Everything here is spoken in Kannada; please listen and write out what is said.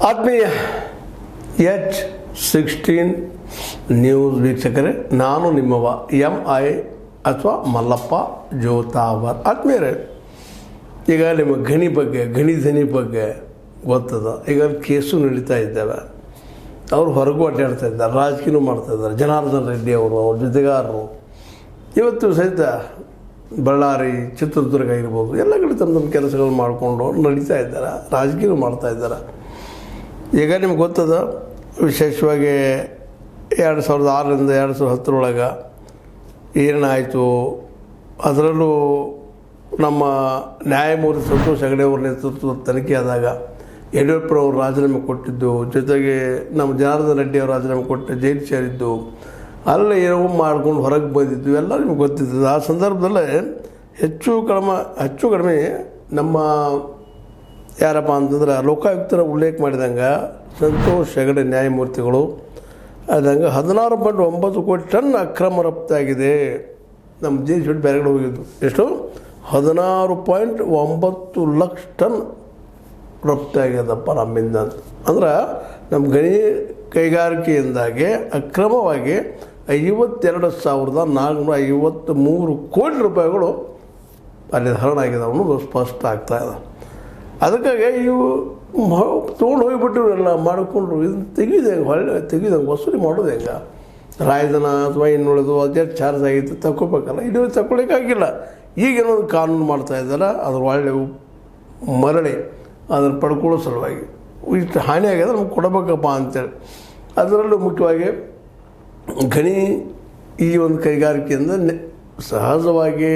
ಆತ್ಮೀಯ H16 ನ್ಯೂಸ್ ವೀಕ್ಷಕರೇ, ನಾನು ನಿಮ್ಮವ MI ಅಥವಾ ಮಲ್ಲಪ್ಪ ಜೋತಾವರ್. ಆತ್ಮೀಯರೇ, ಈಗ ನಿಮ್ಮ ಗಣಿ ಧನಿ ಬಗ್ಗೆ ಗೊತ್ತದ. ಈಗ ಕೇಸು ನಡೀತಾ ಇದ್ದಾವೆ. ಅವರು ಹೊರಗೂ ಅಡ್ಡಾಡ್ತಾ ಇದ್ದಾರೆ, ರಾಜಕೀಯ ಮಾಡ್ತಾಯಿದ್ದಾರೆ. ಜನಾರ್ದನ್ ರೆಡ್ಡಿ ಅವರು, ಅವ್ರ ಜೊತೆಗಾರರು ಇವತ್ತು ಸಹಿತ ಬಳ್ಳಾರಿ, ಚಿತ್ರದುರ್ಗ ಇರ್ಬೋದು, ಎಲ್ಲ ಕಡೆ ತಮ್ಮ ಕೆಲಸಗಳು ಮಾಡಿಕೊಂಡು ನಡೀತಾ ಇದ್ದಾರೆ, ರಾಜಕೀಯ ಮಾಡ್ತಾಯಿದ್ದಾರೆ. ಈಗ ನಿಮ್ಗೆ ಗೊತ್ತದ, ವಿಶೇಷವಾಗಿ 2006ರಿಂದ 2010 ಏನಾಯಿತು. ಅದರಲ್ಲೂ ನಮ್ಮ ನ್ಯಾಯಮೂರ್ತಿ ಸಂತೋಷ್ ಹೆಗಡೆ ಅವರ ನೇತೃತ್ವದ ತನಿಖೆ ಆದಾಗ ಯಡಿಯೂರಪ್ಪನವರು ರಾಜೀನಾಮೆ ಕೊಟ್ಟಿದ್ದು, ಜೊತೆಗೆ ನಮ್ಮ ಜನಾರ್ದನ್ ರೆಡ್ಡಿ ಅವರು ರಾಜೀನಾಮೆ ಕೊಟ್ಟು ಜೈಲು ಸೇರಿದ್ದು, ಅಲ್ಲೇ ಏನೋ ಮಾಡ್ಕೊಂಡು ಹೊರಗೆ ಬಂದಿದ್ದು ಎಲ್ಲ ನಿಮ್ಗೆ ಗೊತ್ತಿದ್ದದು. ಆ ಸಂದರ್ಭದಲ್ಲೇ ಹೆಚ್ಚು ಕಡಿಮೆ ನಮ್ಮ ಯಾರಪ್ಪ ಅಂತಂದ್ರೆ ಲೋಕಾಯುಕ್ತರ ಉಲ್ಲೇಖ ಮಾಡಿದಂಗೆ ಸಂತೋಷ್ ಹೆಗಡೆ ನ್ಯಾಯಮೂರ್ತಿಗಳು ಅದಂಗೆ 16.9 ಕೋಟಿ ಟನ್ ಅಕ್ರಮ ರಫ್ತಾಗಿದೆ. ನಮ್ಮ ದೇಶ ಬಿಟ್ಟು ಬೇರೆ ಕಡೆ ಹೋಗಿದ್ದು ಎಷ್ಟು 16.9 ಲಕ್ಷ ಟನ್ ರಫ್ತಾಗ್ಯದಪ್ಪ ನಮ್ಮಿಂದ. ಅಂದ್ರೆ ನಮ್ಮ ಗಣಿ ಕೈಗಾರಿಕೆಯಿಂದಾಗಿ ಅಕ್ರಮವಾಗಿ 52,453 ಕೋಟಿ ರೂಪಾಯಿಗಳು ಅಲ್ಲಿ ಹರಣ ಆಗಿದೆ ಅನ್ನೋದು ಸ್ಪಷ್ಟ ಆಗ್ತಾಯಿದೆ. ಅದಕ್ಕಾಗಿ ಇವು ತೊಗೊಂಡು ಹೋಗಿಬಿಟ್ಟು ಎಲ್ಲ ಮಾಡಿಕೊಂಡ್ರು. ಇದನ್ನು ತೆಗಿದಂಗೆ ವಸೂಲಿ ಮಾಡೋದು ಹೆಂಗೆ? ರಾಯಧನ ಅಥವಾ ಇನ್ನುಳಿದು ಅದೇ ಚಾರ್ಜ್ ಆಗಿತ್ತು ತಗೋಬೇಕಲ್ಲ, ಇದು ತಗೊಳ್ಳಿಕ್ಕಾಗಿಲ್ಲ. ಈಗೇನೊಂದು ಕಾನೂನು ಮಾಡ್ತಾಯಿದ್ದಾರೆ, ಅದ್ರ ಒಳ್ಳೆ ಮರಳಿ ಅದನ್ನು ಪಡ್ಕೊಳ್ಳೋ ಸಲುವಾಗಿ ಇಷ್ಟು ಹಾನಿ ಆಗಿದೆ, ನಮ್ಗೆ ಕೊಡಬೇಕಪ್ಪ ಅಂತೇಳಿ. ಅದರಲ್ಲೂ ಮುಖ್ಯವಾಗಿ ಗಣಿ ಈ ಒಂದು ಕೈಗಾರಿಕೆಯಿಂದ ಸಹಜವಾಗಿ